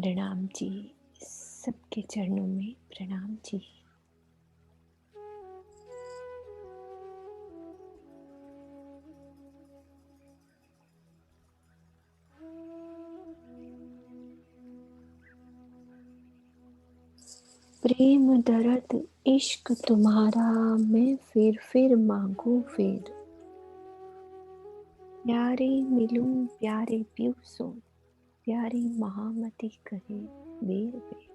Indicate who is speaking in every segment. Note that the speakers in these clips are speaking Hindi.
Speaker 1: प्रणाम जी। सबके चरणों में प्रणाम जी। प्रेम दर्द इश्क तुम्हारा, मैं फिर मांगू फिर। प्यारे मिलूं प्यारे पीऊं सो, प्यारी महामती कहे बेर बेर।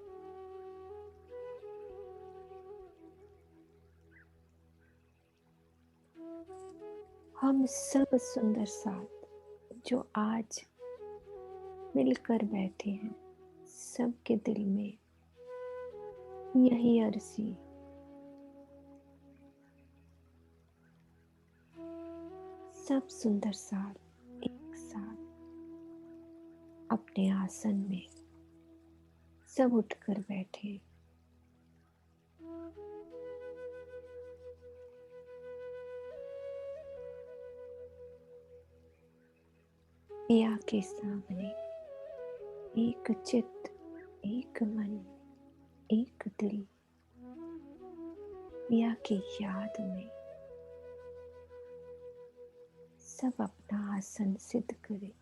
Speaker 1: हम सब सुंदर साथ जो आज मिलकर बैठे हैं, सबके दिल में यही अर्जी, सब सुंदर साथ एक साथ अपने आसन में सब उठकर बैठे। पिया के सामने एक चित्त, एक मन, एक दिल, पिया की याद में सब अपना आसन सिद्ध करे।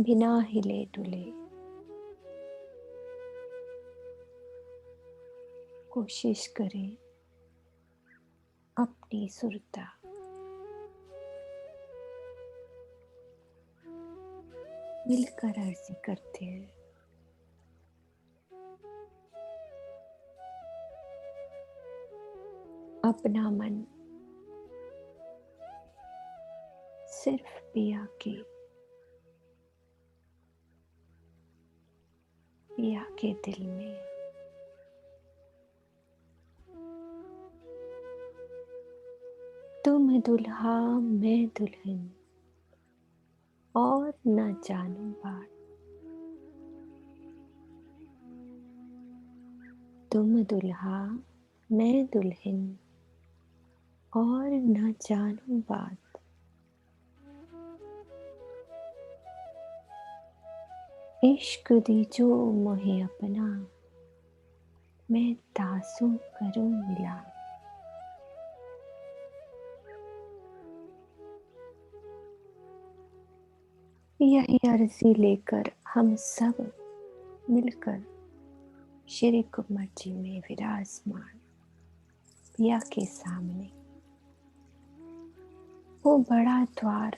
Speaker 1: बिना हिले डुले कोशिश करें अपनी सुरता मिलकर अर्जी करते हैं। अपना मन सिर्फ पिया के दिल में। तुम दुल्हा मैं दुल्हन और न जानूं बात। तुम दुल्हा मैं दुल्हन और न जानूं बात। इश्क दीजो मोहे अपना, मैं तासू करूं मिला। यही अर्जी लेकर हम सब मिलकर श्री कुंवर जी में विराजमान पिया के सामने वो बड़ा द्वार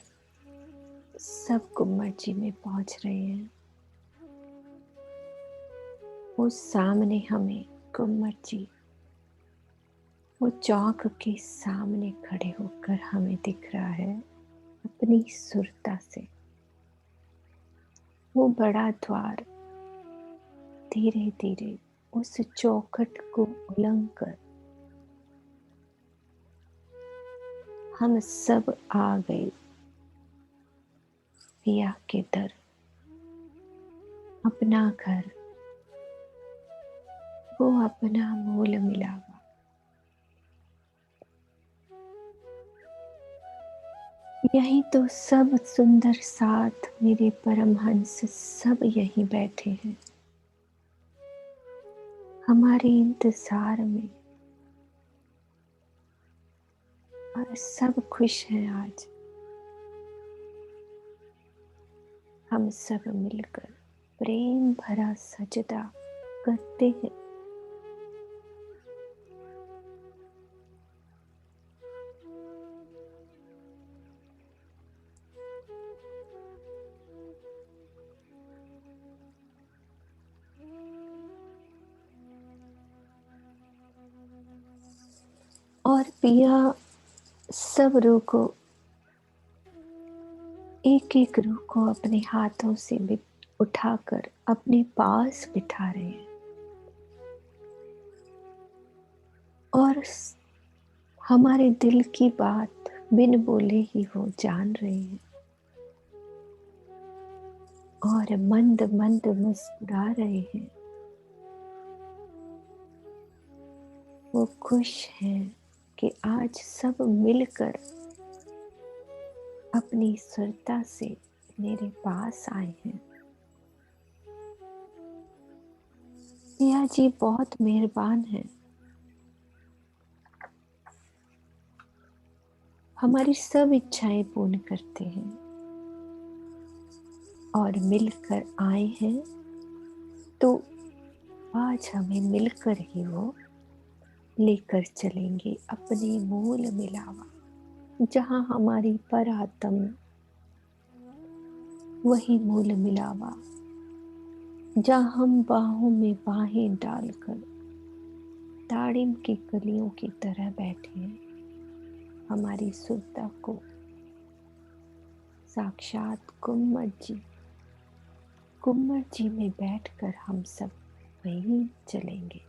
Speaker 1: सब कुंवर जी में पहुंच रहे हैं। वो सामने हमें कुंवर जी वो चौक के सामने खड़े होकर हमें दिख रहा है अपनी सुरता से। वो बड़ा द्वार धीरे धीरे उस चौखट को उलंघ कर हम सब आ गए पिया के दर। अपना घर वो अपना मोल मिलावा। यही तो सब सुंदर साथ मेरे परमहंस सब यहीं बैठे हैं हमारे इंतजार में, और सब खुश हैं आज। हम सब मिलकर प्रेम भरा सजदा करते हैं। और पिया सब रूह को एक एक रूह को अपने हाथों से उठाकर अपने पास बिठा रहे हैं और हमारे दिल की बात बिन बोले ही वो जान रहे हैं और मंद मंद मुस्कुरा रहे हैं। वो खुश हैं कि आज सब मिलकर अपनी सुरता से मेरे पास आए हैं। पिया जी बहुत मेहरबान हैं, हमारी सब इच्छाएं पूर्ण करते हैं और मिलकर आए हैं, तो आज हमें मिलकर ही वो लेकर चलेंगे अपने मूल मिलावा, जहाँ हमारी परात्म वही मूल मिलावा, जहाँ हम बाहों में बाहें डालकर दाड़िम की कलियों की तरह बैठे हैं, हमारी सुरता को साक्षात कुम्मर जी में बैठकर हम सब वहीं चलेंगे।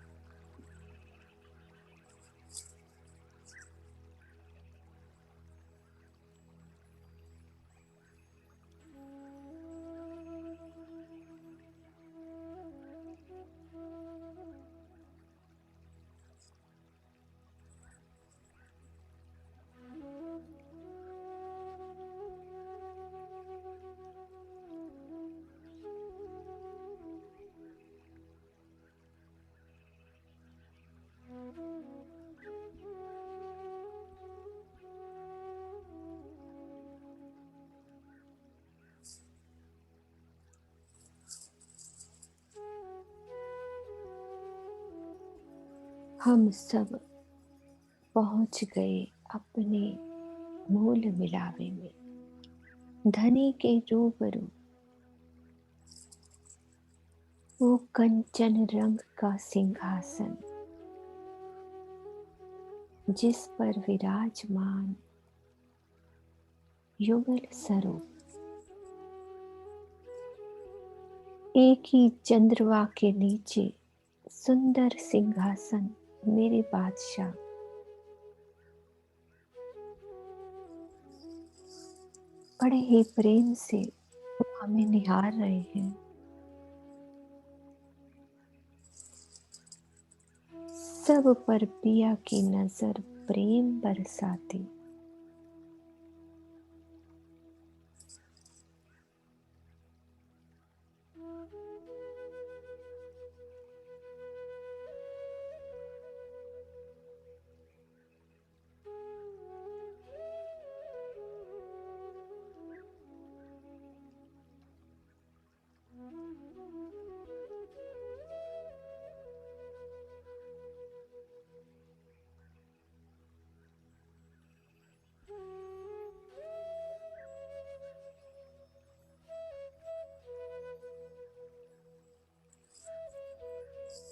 Speaker 1: हम सब पहुंच गए अपने मूल मिलावे में, धनी के रूबरू। वो कंचन रंग का सिंहासन जिस पर विराजमान युगल स्वरूप एक ही चंद्रमा के नीचे सुंदर सिंहासन मेरे बादशाह बड़े ही प्रेम से वो हमें निहार रहे हैं। सब पर पिया की नजर प्रेम बरसाती।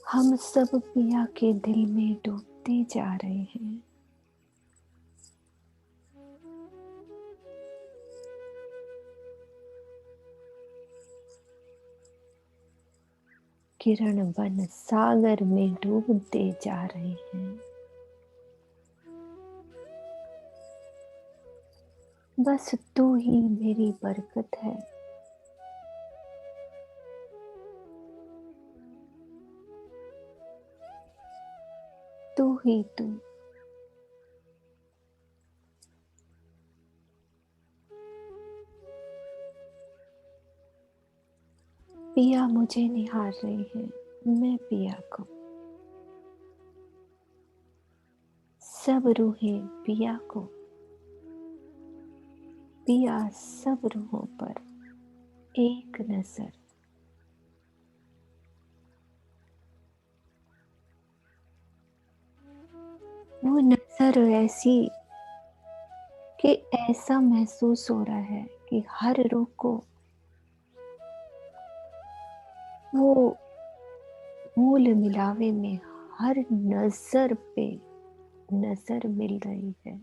Speaker 1: हम सब पिया के दिल में डूबते जा रहे हैं। किरण बन सागर में डूबते जा रहे हैं। बस तू ही मेरी बरकत है। तू ही तू। पिया मुझे निहार रही है, मैं पिया को। सब रूहें पिया को, पिया सब रूहों पर एक नजर। वो नजर ऐसी कि ऐसा महसूस हो रहा है कि हर रूह को वो मूल मिलावे में हर नजर पे नजर मिल रही है।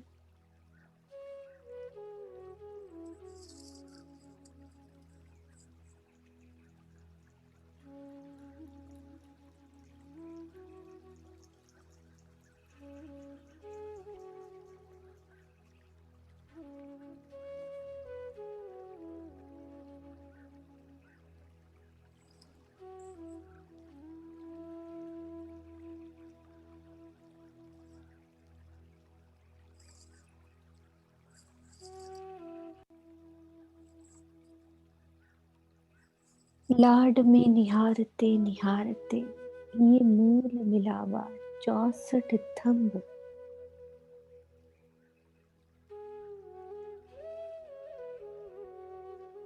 Speaker 1: लाड में निहारते निहारते ये मूल मिलावा 64 थंब।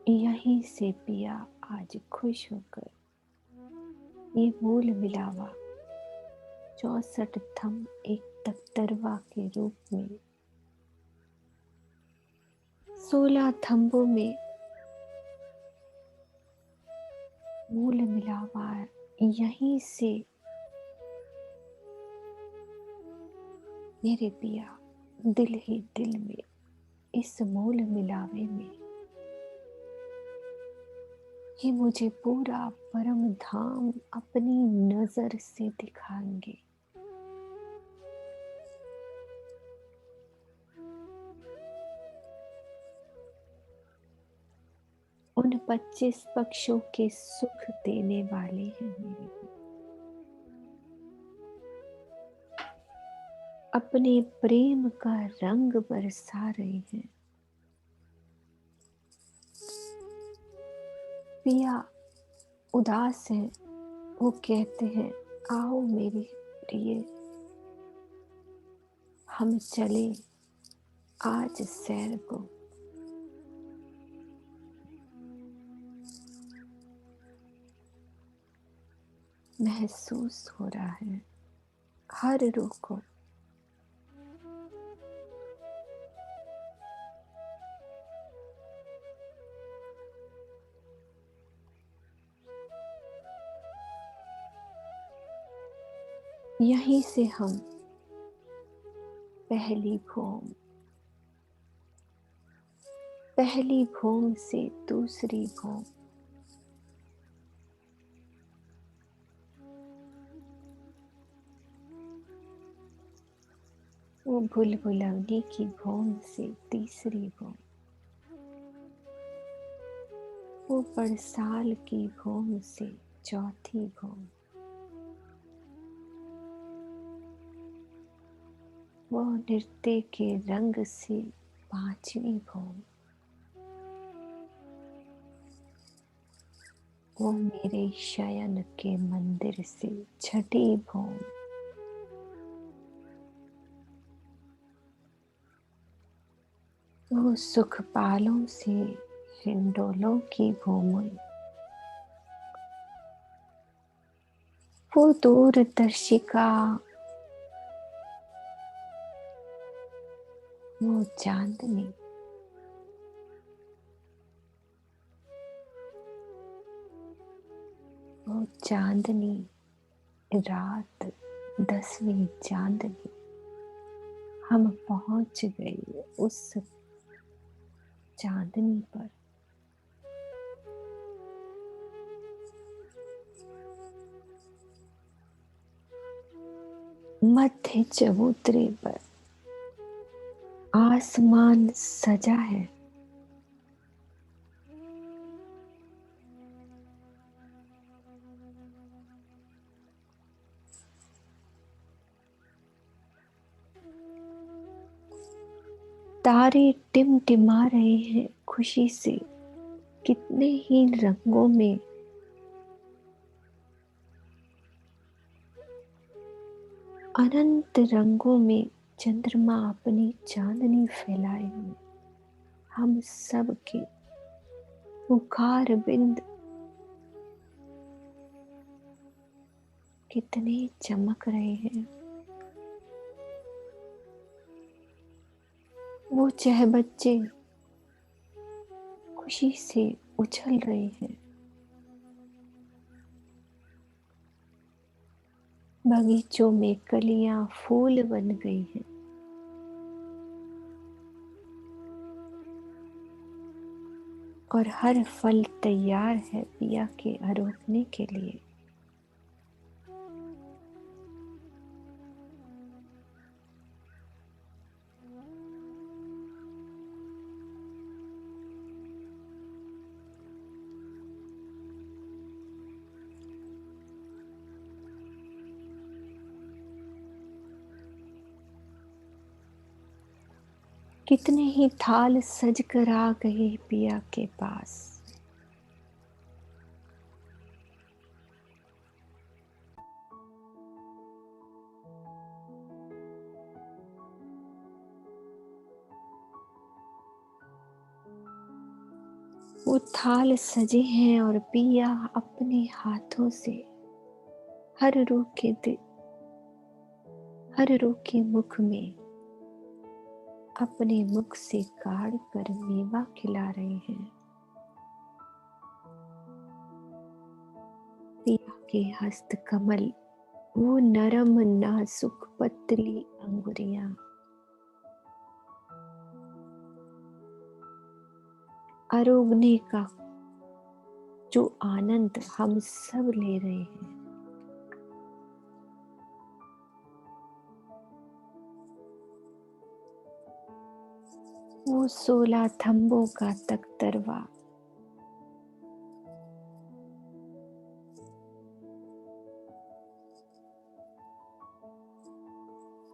Speaker 1: यहीं से पिया आज खुश होकर ये मूल मिलावा 64 थंब एक तख्तरवा के रूप में 16 थंबों में मूल मिलावा यहीं से मेरे पिया दिल ही दिल में इस मूल मिलावे में ये मुझे पूरा परम धाम अपनी नजर से दिखाएंगे। उन 25 पक्षों के सुख देने वाले हैं मेरे पिया। अपने प्रेम का रंग बरसा रहे हैं। पिया उदास है, वो कहते हैं आओ मेरी प्रिय हम चले आज सैर को। महसूस हो रहा है हर रूह को यहीं से हम पहली भूम से दूसरी भूम, वो भुलभुलवनी की भूम से तीसरी भूम, वो बरसाल की भूम से चौथी भूम, वो नृत्य के रंग से पांचवी भूम, वो मेरे शयन के मंदिर से छठी भूम, वो सुखपालों से हिंडोलों की भूमि, वो दूरदर्शिका, वो चांदनी, वो चांदनी रात 10वीं चांदनी, हम पहुंच गए उस चांदनी पर। मध्य चबूतरे पर आसमान सजा है, तारे टिमटिमा रहे हैं खुशी से, कितने ही रंगों में अनंत रंगों में चंद्रमा अपनी चांदनी फैलाए हुए हम सब के मुखार बिंद कितने चमक रहे हैं। वो चहबच्चे खुशी से उछल रहे हैं, बगीचों में कलियां फूल बन गई हैं, और हर फल तैयार है पिया के आरोपने के लिए। कितने ही थाल सज कर आ गए पिया के पास, वो थाल सजे हैं और पिया अपने हाथों से हर रूह के मुख में अपने मुख से काढ़ कर मेवा खिला रहे हैं। पिया के हस्त कमल, वो नरम नाजुक पतली अंगुरियां, आरोगने का जो आनंद हम सब ले रहे हैं। वो 16 थंबों का तख्तरवा,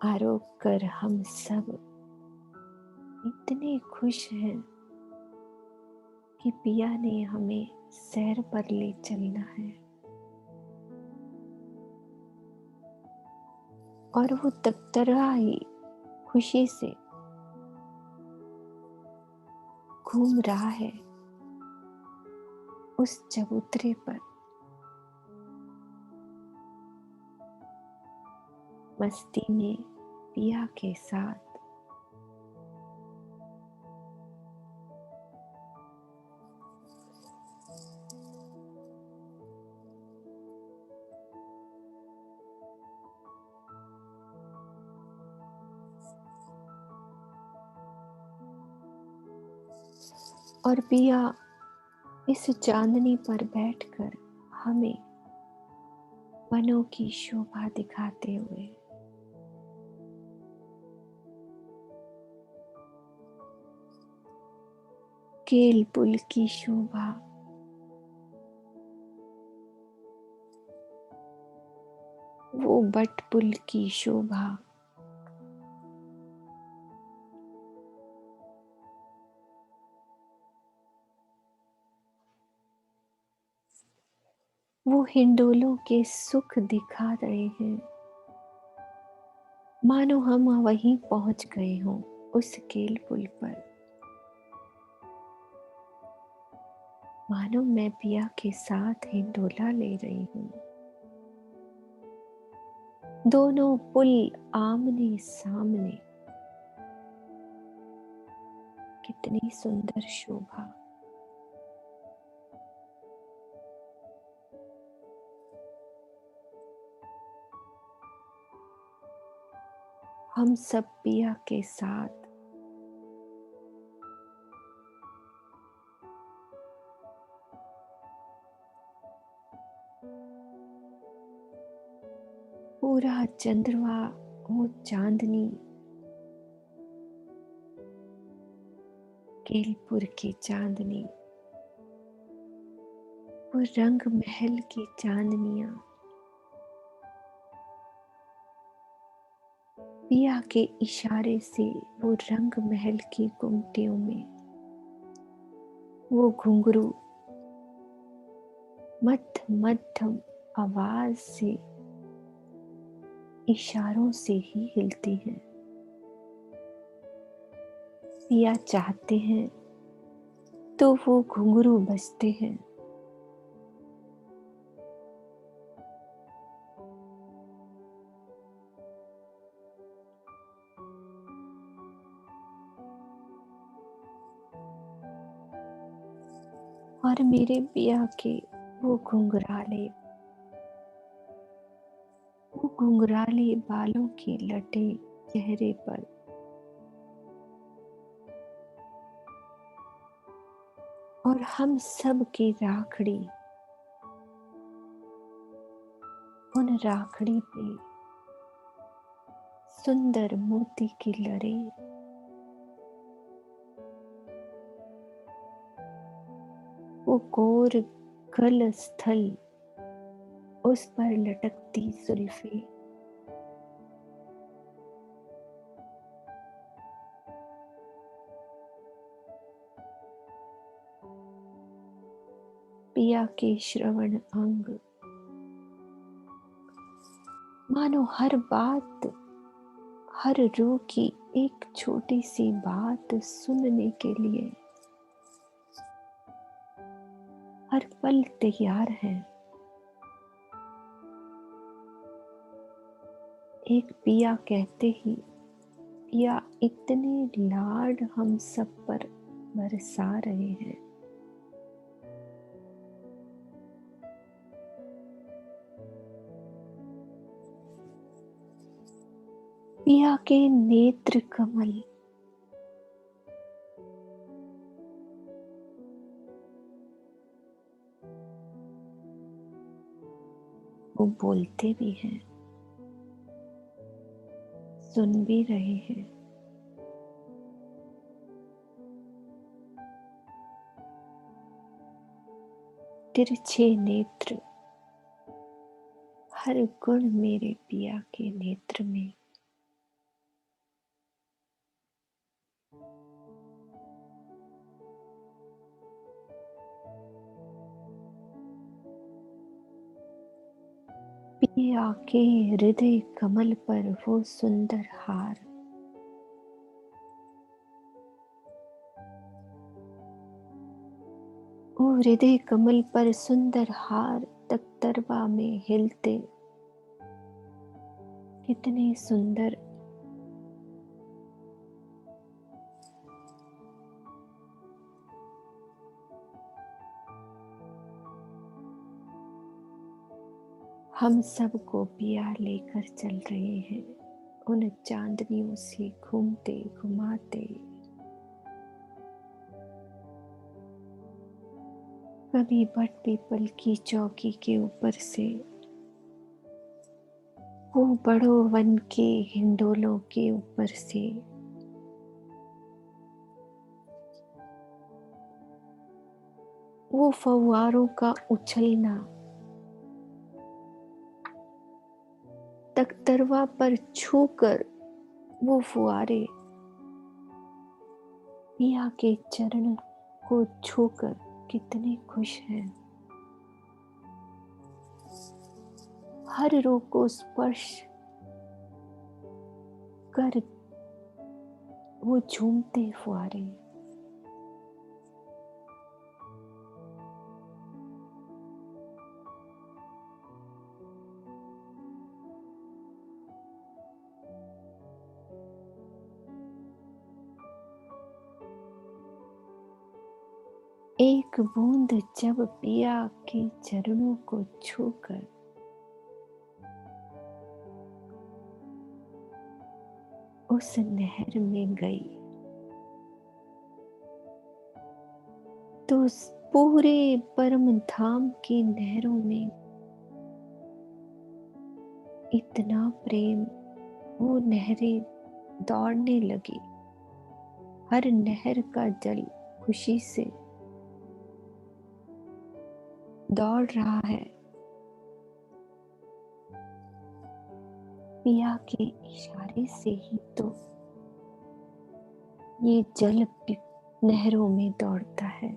Speaker 1: आरोग कर हम सब इतने खुश हैं कि पिया ने हमें सैर पर ले चलना है। और वो तख्तरवा ही खुशी से घूम रहा है उस चबूतरे पर, मस्ती में पिया के साथ। और पिया इस चांदनी पर बैठकर हमें वनों की शोभा दिखाते हुए, केल पुल की शोभा, वो बट पुल की शोभा, वो हिंडोलों के सुख दिखा रहे हैं, मानो हम वहीं पहुंच गए हों उस केल पुल पर। मानो मैं पिया के साथ हिंडोला ले रही हूं। दोनों पुल आमने सामने, कितनी सुंदर शोभा। हम सब पिया के साथ पूरा चंद्रमा, वो चांदनी, केलपुर की चांदनी, वो रंग महल की चांदनियां, पिया के इशारे से वो रंग महल की गुमटियों में वो घुंघरू मध्यम आवाज से, इशारों से ही हिलती हैं। पिया चाहते हैं तो वो घुंघरू बजते हैं। और मेरे पिया के वो घुंघराले बालों की लटे चेहरे पर, और हम सब की राखड़ी, उन राखड़ी पे सुंदर मोती की लड़े, वो गोर गल स्थल, उस पर लटकती जुल्फे, पिया के श्रवण अंग, मानो हर बात, हर रूह की एक छोटी सी बात सुनने के लिए हर पल तैयार है। एक पिया कहते ही पिया इतने लाड हम सब पर बरसा रहे हैं। पिया के नेत्र कमल वो बोलते भी हैं, सुन भी रहे हैं। तिरछे नेत्र, हर गुण मेरे पिया के नेत्र में। पिया के हृदय कमल पर वो सुंदर हार, वो हृदय कमल पर सुंदर हार तख्तरवा में हिलते कितने सुंदर। हम सबको पिया लेकर चल रहे हैं उन चांदनियों से घूमते घुमाते। कभी बट पीपल की चौकी के ऊपर से वो बड़ो वन के हिंडोलों के ऊपर से, वो फव्वारों का उछलना तख्तरवा पर छूकर, वो फुआरे पिया के चरण को छूकर कितने खुश हैं। हर रूह को स्पर्श कर वो झूमते फुआरे। एक बूंद जब पिया के चरणों को छूकर उस नहर में गई, तो उस पूरे परम धाम की नहरों में इतना प्रेम, वो नहरें दौड़ने लगी। हर नहर का जल खुशी से दौड़ रहा है। पिया के इशारे से ही तो ये जल नहरों में दौड़ता है।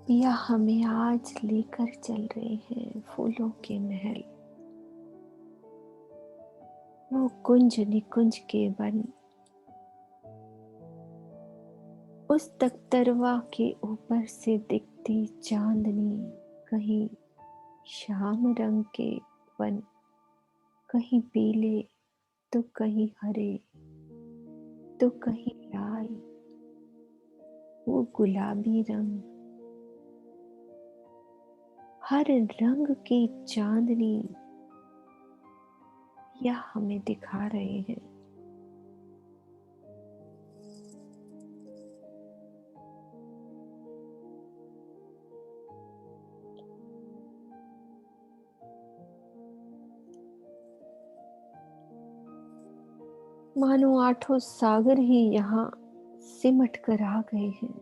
Speaker 1: पिया हमें आज लेकर चल रहे हैं फूलों के महल, वो कुंज निकुंज के वन, उस तख्तरवा के ऊपर से दिखती चांदनी। कहीं श्याम रंग के वन, कहीं पीले तो कहीं हरे तो कहीं लाल, वो गुलाबी रंग, हर रंग की चांदनी यह हमें दिखा रहे हैं। मानो आठों सागर ही यहाँ सिमट कर आ गए हैं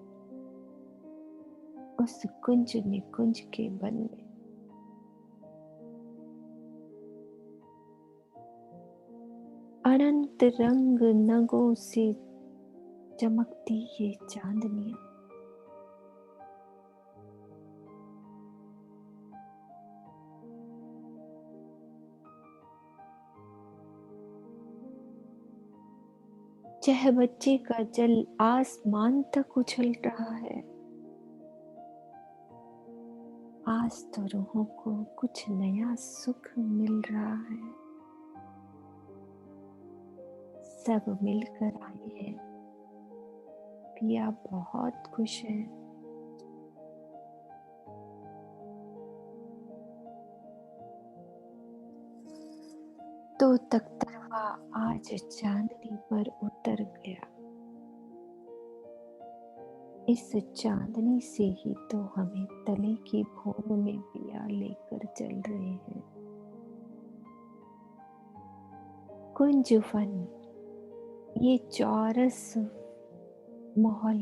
Speaker 1: उस कुंज निकुंज के वन में। अनंत रंग नगों से चमकती ये चांदनियां, चाहे बच्चे का जल आसमान तक उछल रहा है, आज तो रूहों को कुछ नया सुख मिल रहा है। सब मिलकर आए हैं, पिया बहुत खुश है। तो तख्तरवा आज चांदनी पर उतर गया। इस चांदनी से ही तो हमें तले की भूम में पिया लेकर चल रहे हैं। कुंजवन, ये चौरस महल,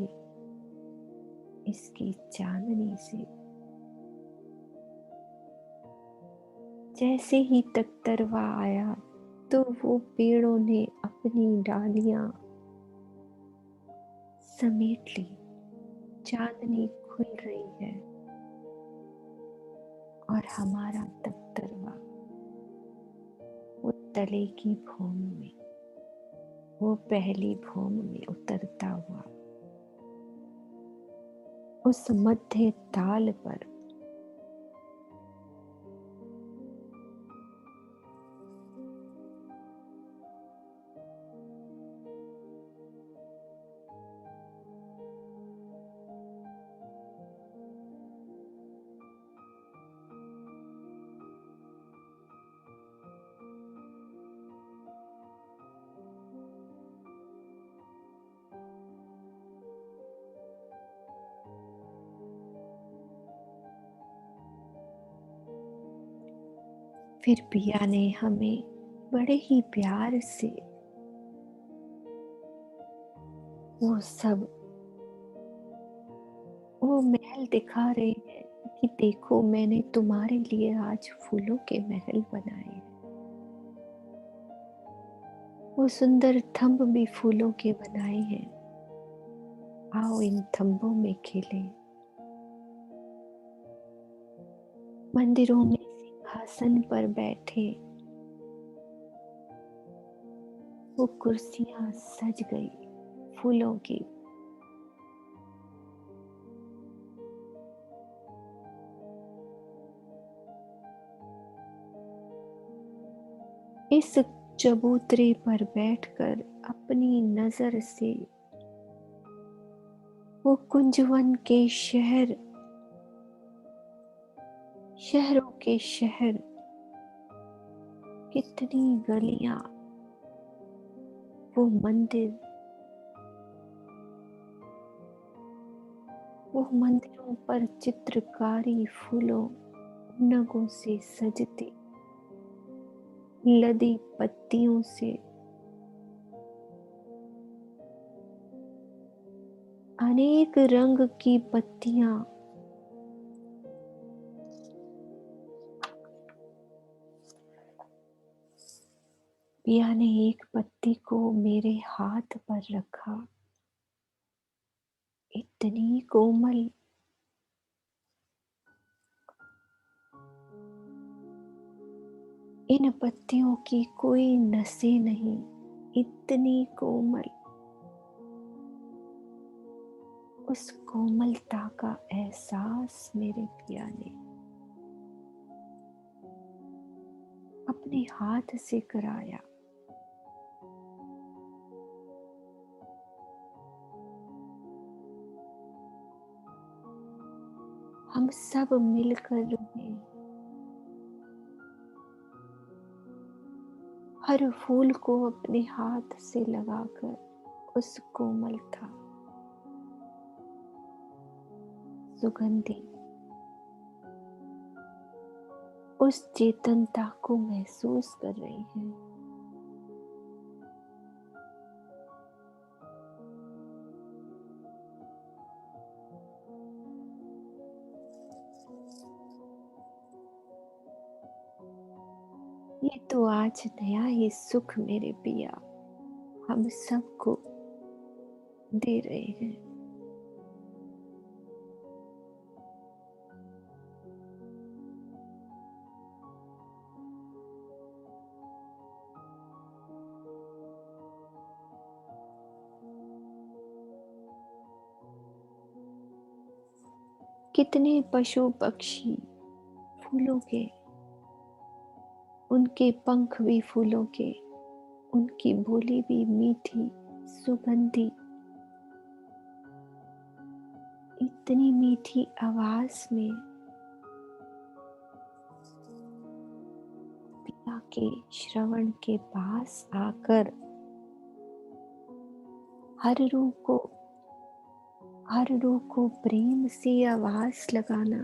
Speaker 1: इसकी चांदनी से जैसे ही तख्तरवा आया तो वो पेड़ों ने अपनी डालियां समेट ली। चांदनी खुल रही है और हमारा तख्तरवा वो तले की भूम में, वो पहली भूम में उतरता हुआ उस मध्य ताल पर फिर पिया ने हमें बड़े ही प्यार से वो महल दिखा रहे हैं कि देखो, मैंने तुम्हारे लिए आज फूलों के महल बनाए हैं। वो सुंदर थंब भी फूलों के बनाए हैं। आओ इन थंबों में खेलें। मंदिरों में सिंहासन पर बैठे वो कुर्सियां सज गई फूलों की। इस चबूतरे पर बैठकर अपनी नजर से वो कुंजवन के शहरों के शहर, कितनी गलियां, वो मंदिर, वो मंदिरों पर चित्रकारी फूलों नगों से सजती, लदी पत्तियों से, अनेक रंग की पत्तियां, पिया ने एक पत्ती को मेरे हाथ पर रखा। इतनी कोमल, इन पत्तियों की कोई नसें नहीं, इतनी कोमल। उस कोमलता का एहसास मेरे पिया ने अपने हाथ से कराया। हम सब मिलकर रुके। हर फूल को अपने हाथ से लगाकर उस कोमलता, सुगंधी, उस चेतनता को महसूस कर रही हैं। ये तो आज नया ही सुख मेरे पिया हम सबको दे रहे हैं। कितने पशु पक्षी फूलों के, उनके पंख भी फूलों के, उनकी बोली भी मीठी सुगंधी, इतनी मीठी आवाज में पिया के श्रवण के पास आकर हर रूह को प्रेम से आवाज लगाना,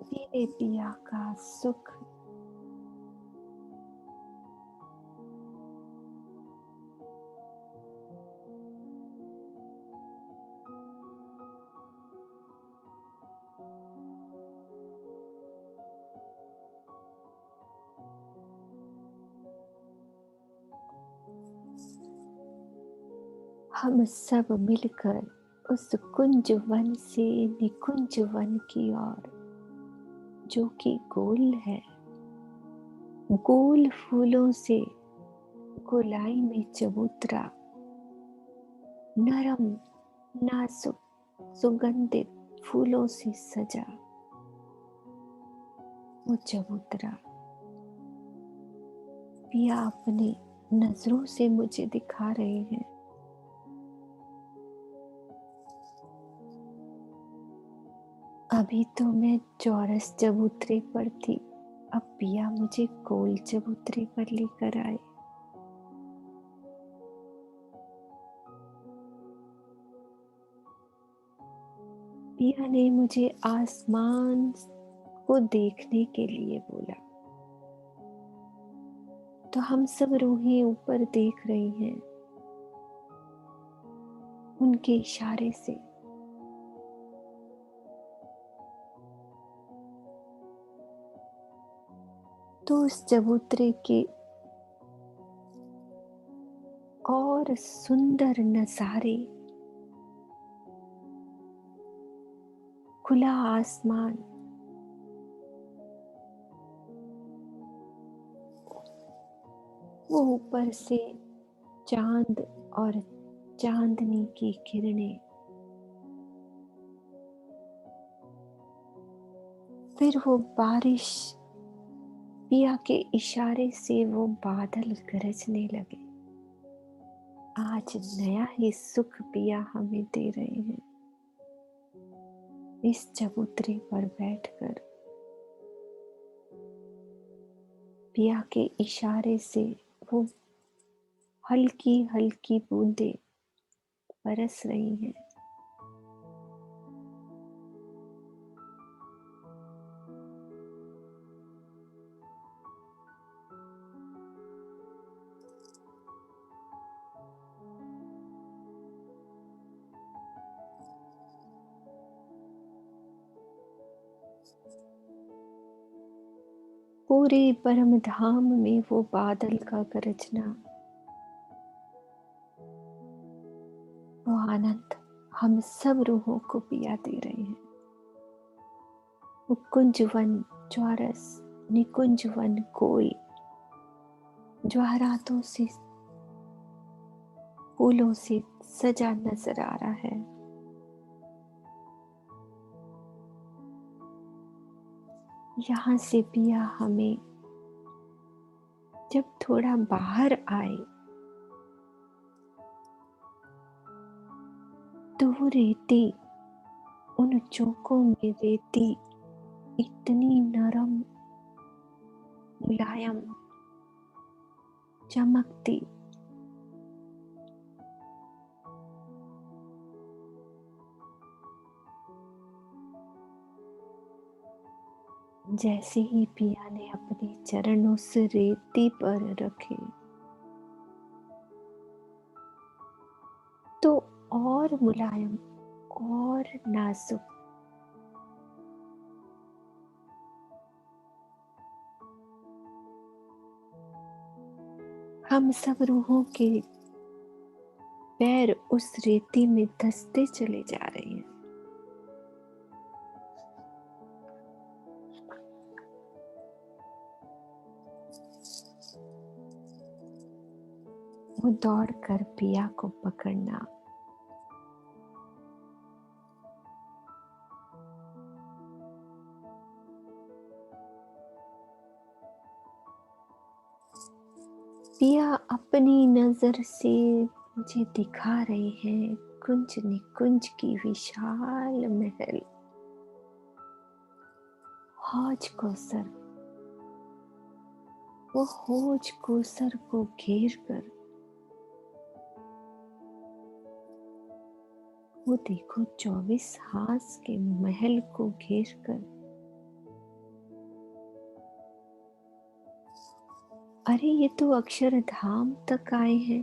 Speaker 1: मेरे पिया का सुख हम सब मिलकर उस कुंज वन से निकुंज वन की ओर, जो कि गोल है, गोल फूलों से गोलाई में चबूतरा, नरम नाजुक सुगंधित फूलों से सजा वो चबूतरा पिया अपने नजरों से मुझे दिखा रहे हैं। अभी तो मैं चौरस चबूतरे पर थी, अब पिया मुझे गोल चबूतरे पर लेकर आए। पिया ने मुझे आसमान को देखने के लिए बोला, तो हम सब रूहें ऊपर देख रही हैं उनके इशारे से। तो उस चबूतरे के और सुंदर नजारे, खुला आसमान, वो ऊपर से चांद और चांदनी की किरणें, फिर वो बारिश, पिया के इशारे से वो बादल गरजने लगे। आज नया ही सुख पिया हमें दे रहे हैं इस चबूतरे पर बैठकर। पिया के इशारे से वो हल्की हल्की बूंदें बरस रही हैं। पूरे परम धाम में वो बादल का गरजना, वो आनंद हम सब रूहों को पिया दे रहे हैं। वो कुंजवन चौरस निकुंजवन गोल ज्वारातों से फूलों से सजा नजर आ रहा है। यहाँ से पिया हमें जब थोड़ा बाहर आए तो वो रेती, उन चौकों में रेती इतनी नरम मुलायम चमकती, जैसे ही पिया ने अपने चरण उस रेती पर रखे तो और मुलायम और नाजुक, हम सब रूहों के पैर उस रेती में धंसते चले जा रहे हैं। वो दौड़ कर पिया को पकड़ना, पिया अपनी नजर से मुझे दिखा रहे हैं कुंज निकुंज की विशाल महल। हौज कोसर, वो हौज कोसर को घेर कर, वो देखो 24 हास के महल को घेर कर, अरे ये तो अक्षरधाम तक आए हैं।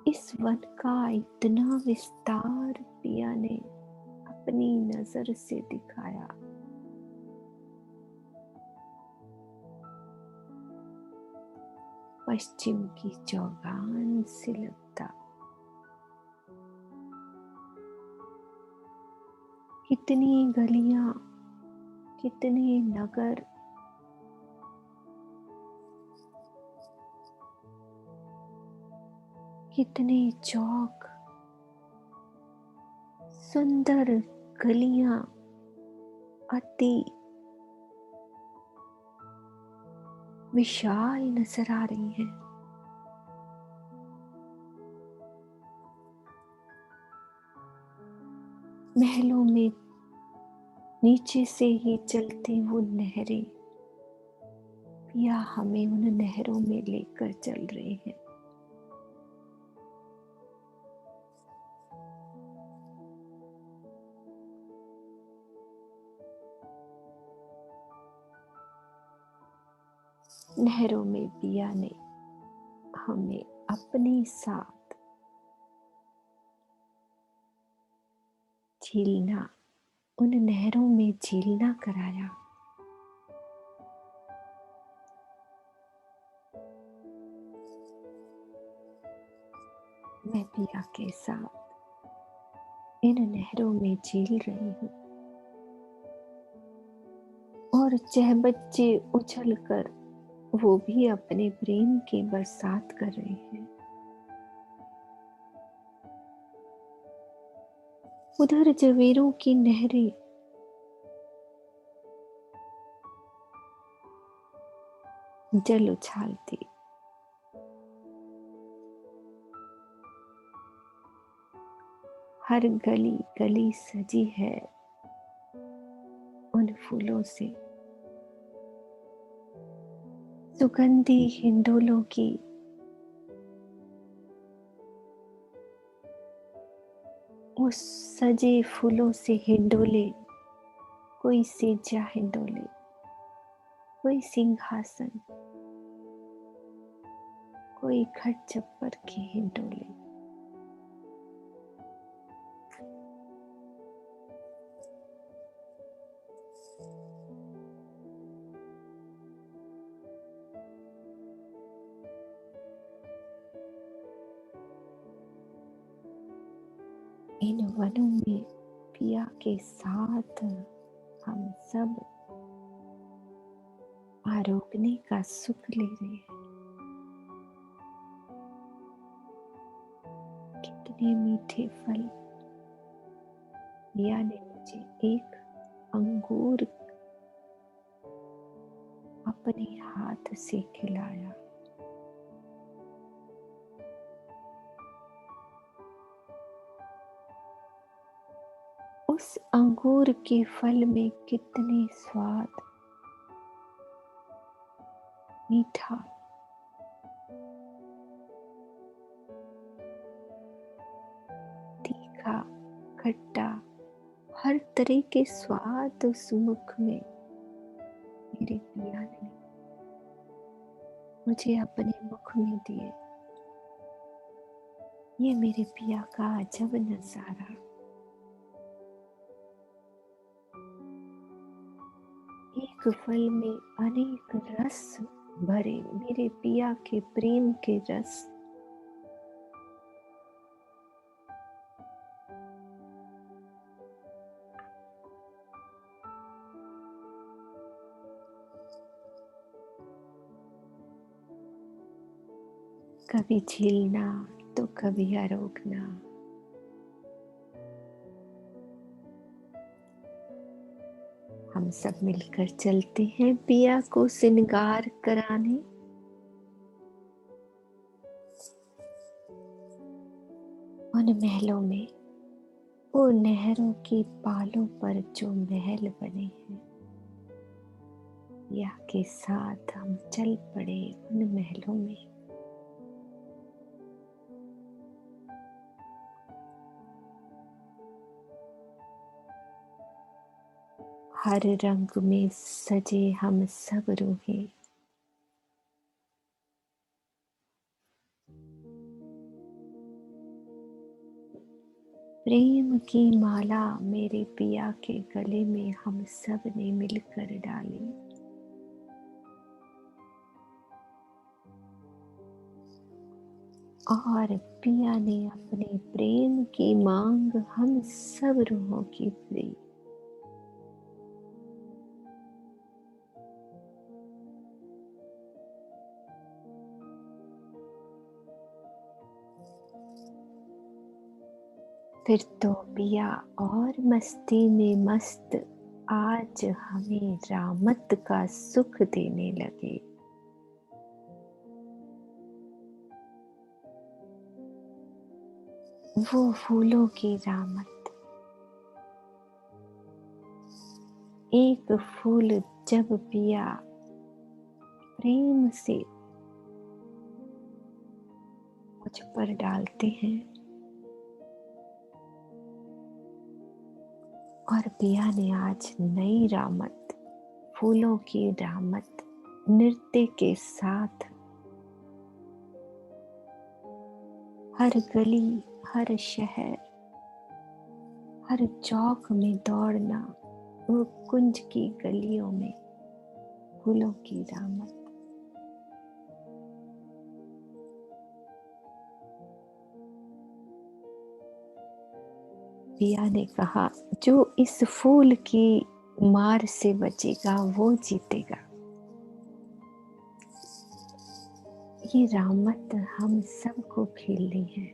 Speaker 1: इस वन का इतना विस्तार पिया ने अपनी नजर से दिखाया। पश्चिम की चौगान से लगता, कितनी गलियां, कितने नगर, कितने चौक, सुंदर गलियां, अति विशाल नजर आ रही हैं। महलों में नीचे से ही चलती वो नहरें, पिया हमें उन नहरों में लेकर चल रहे हैं। नहरों में पिया ने हमें अपने साथ झीलना, उन नहरों में झीलना कराया। मैं पिया के साथ इन नहरों में झील रही हूँ और चहबच्चे उछल कर वो भी अपने प्रेम की बरसात कर रहे हैं। उधर जवेरों की नहरें जल उछालती, हर गली गली सजी है उन फूलों से, सुगंधी हिंडोलों की, उस सजे फूलों से हिंडोले, कोई सेजा हिंडोले, कोई सिंहासन, कोई खट चप्पर के हिंडोले। इन वनों में पिया के साथ हम सब आरोगने का सुख ले रहे हैं। कितने मीठे फल। पिया ने मुझे एक अंगूर अपने हाथ से खिलाया। उस अंगूर के फल में कितने स्वाद, मीठा, तीखा, खट्टा, हर तरह के स्वाद उस मुख में मेरे पिया ने मुझे अपने मुख में दिए। ये मेरे पिया का अजब नजारा। एक फल में अनेक रस भरे, मेरे पिया के प्रेम के रस। कभी झीलना तो कभी आरोगना। हम सब मिलकर चलते हैं पिया को श्रृंगार कराने। उन महलों में, वो नहरों की पालों पर जो महल बने हैं, पिया के साथ हम चल पड़े उन महलों में। हर रंग में सजे हम सब रूहे, प्रेम की माला मेरे पिया के गले में हम सब ने मिलकर डाली। और पिया ने अपने प्रेम की मांग हम सब रूहों की पूरी। फिर तो पिया और मस्ती में मस्त आज हमें रामत का सुख देने लगे। वो फूलों की रामत, एक फूल जब पिया प्रेम से मुझ पर डालते हैं और पिया ने आज नई रामत, फूलों की रामत नृत्य के साथ हर गली, हर शहर, हर चौक में दौड़ना, वो कुंज की गलियों में फूलों की रामत। पिया ने कहा, जो इस फूल की मार से बचेगा वो जीतेगा। ये रामत हम सबको खेलनी है।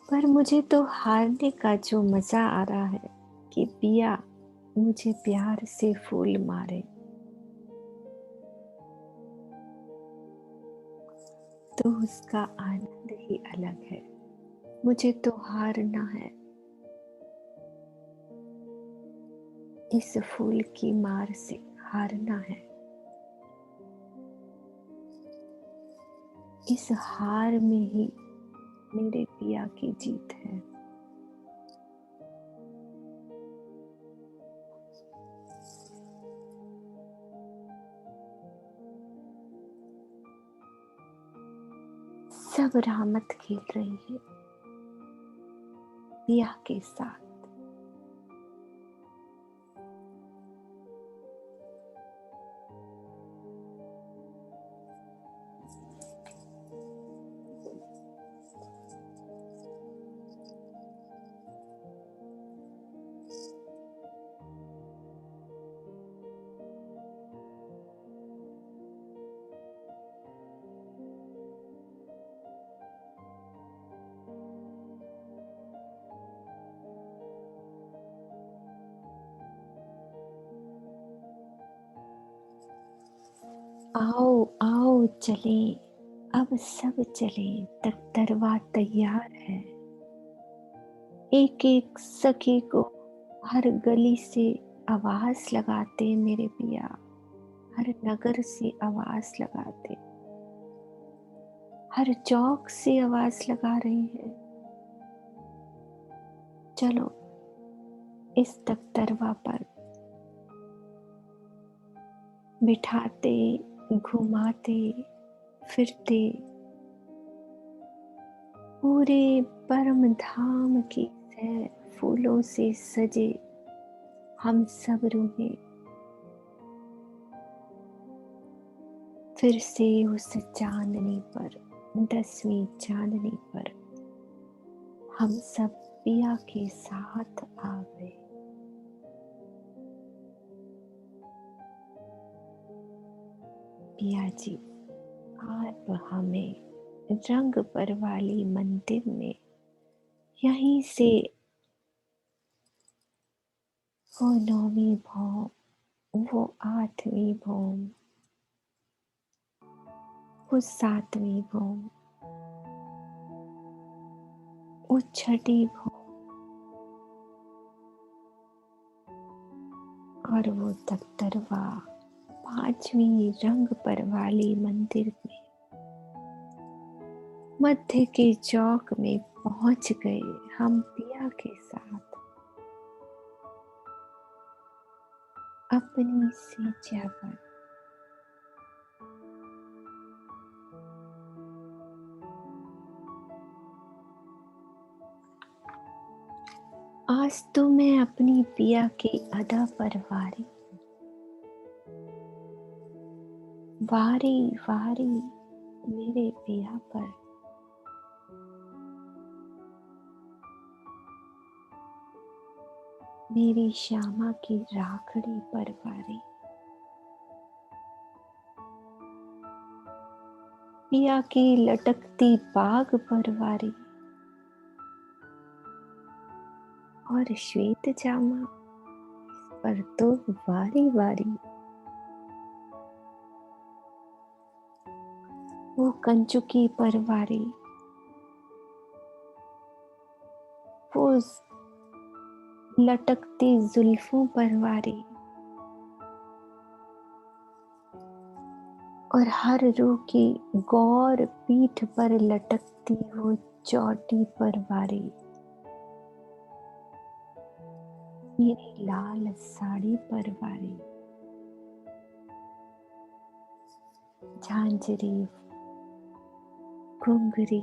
Speaker 1: पर मुझे तो हारने का जो मजा आ रहा है कि पिया मुझे प्यार से फूल मारे, तो उसका आनंद ही अलग है। मुझे तो हारना है, इस फूल की मार से हारना है। इस हार में ही मेरे पिया की जीत है। सब रामत खेल रही है पिया के साथ। आओ आओ चले, अब सब चले, दरवा तैयार है। एक एक सखी को हर गली से आवाज लगाते मेरे पिया, हर नगर से आवाज लगाते, हर चौक से आवाज लगा रही है। चलो इस दरवा पर बिठाते, घुमाते फिरते पूरे परम धाम की सैर, फूलों से सजे हम सब रूहे फिर से उस चांदनी पर, 10वीं चांदनी पर हम सब पिया के साथ आ गए। पिया जी, आप हमें रंग पर वाली मंदिर में यहीं से वो 9वीं भौम, वो 8वीं भौम, वो 7वीं भौम, वो 6ठी भौम और वो 73वां 5वीं रंग पर वाली मंदिर में मध्य के चौक में पहुंच गए हम पिया के साथ अपनी सेजा पर। आज तो मैं अपनी पिया के अदा पर वारी वारी वारी मेरे पिया पर। मेरी श्यामा की राखड़ी पर वारी, पिया की लटकती बाग पर वारी और श्वेत जामा पर तो वारी वारी। वो कंचुकी पर वारी, वो लटकती जुल्फों पर वारी और हर रू की गौर पीठ पर लटकती वो चोटी पर वारी। मेरी लाल साड़ी पर वारी, झांझरी, घुंघरी,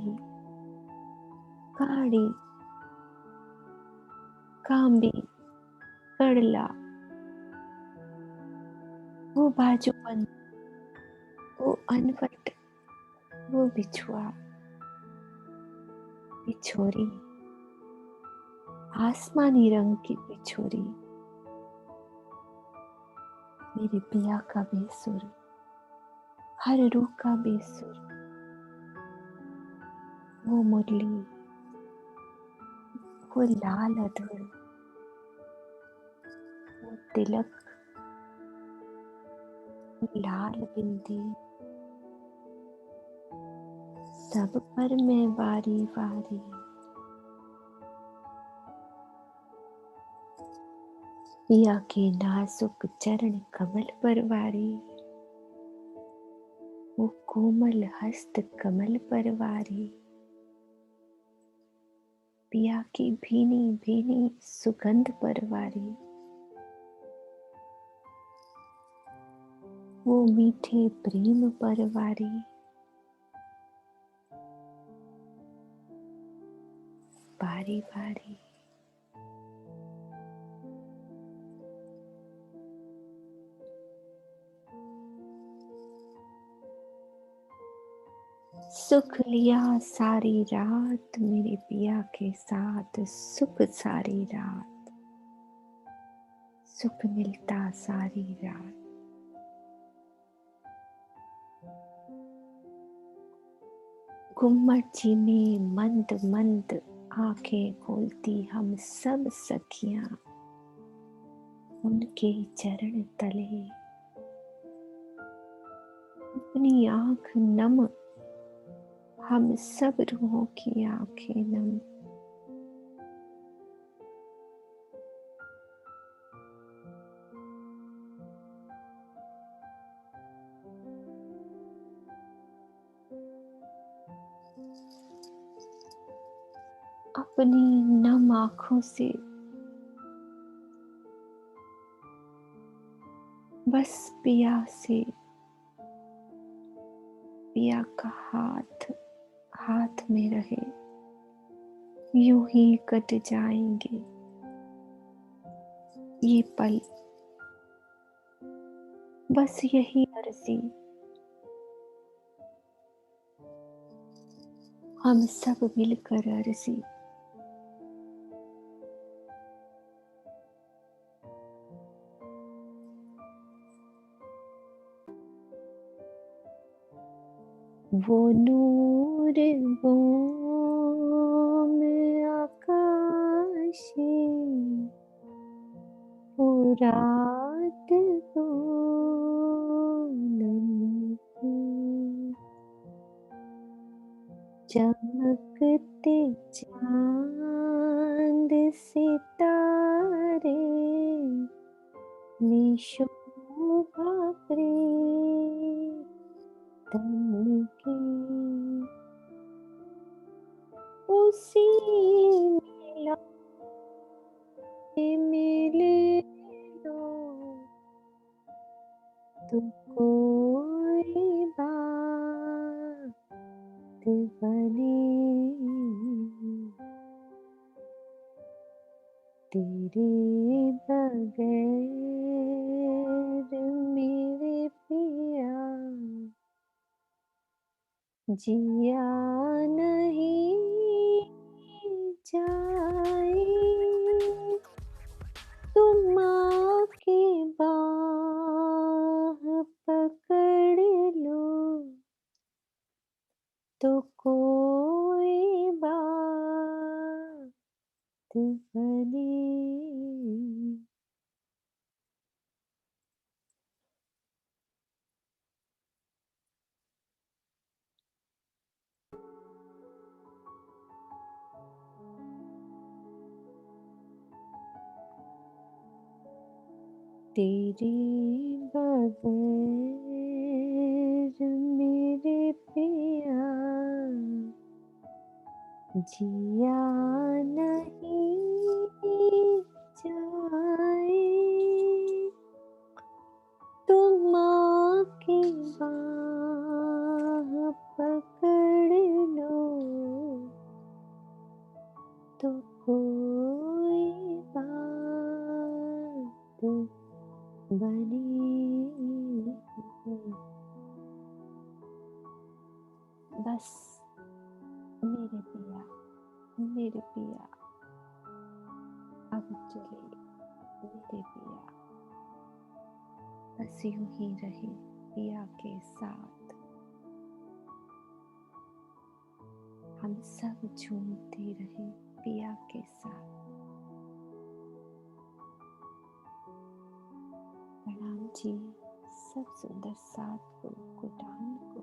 Speaker 1: काड़ी, कांबी, कड़ला, वो बाजूबंद, वो अनवट, वो बिछुआ, बिछोरी, आसमानी रंग की बिछोरी, मेरे पिया का बेसुर, हर रूह का बेसुर, वो मुरली, वो लाल अधूर, वो तिलक, वो लाल बिंदी, सब पर मैं वारी वारी। पिया के नाजुक चरण कमल पर वारी, वो कोमल हस्त कमल पर वारी। पिया की भीनी भीनी सुगंध पर वारी, वो मीठे प्रेम पर वारी। वारी वारी। सुख लिया सारी रात मेरे पिया के साथ, सुख सारी रात, सुख मिलता सारी रात। गुम्मट जी में मंद मंद आंखें खोलती हम सब सखियां, उनके चरण तले अपनी आंख नम, हम सब रूहों की आंखें नम। अपनी नम आंखों से बस पिया से, पिया का हाथ हाथ में रहे, यूं ही कट जाएंगे ये पल। बस यही अर्जी हम सब मिलकर अर्जी वो नूर वो में आकाशी, वो रात वो नमकी, चमकते चांद सितारे में शोभा प्रीतम की, उसी मिले लो तो कोई बात बने, तेरे बगैर मेरे पिया जिया नहीं जाए, तुम आके बाह पकड़ लो तो कोई बात बने। तेरे बगैर मेरे पिया जिया नहीं जाए, तुम आके बाह पकड़ लो तो कोई बात बने। बस मेरे पिया अब चले, मेरे पिया बस यूं ही रहे पिया के साथ, हम सब झूमते रहे पिया के साथ। प्रणाम जी सब सुंदर साथ को कुटान को।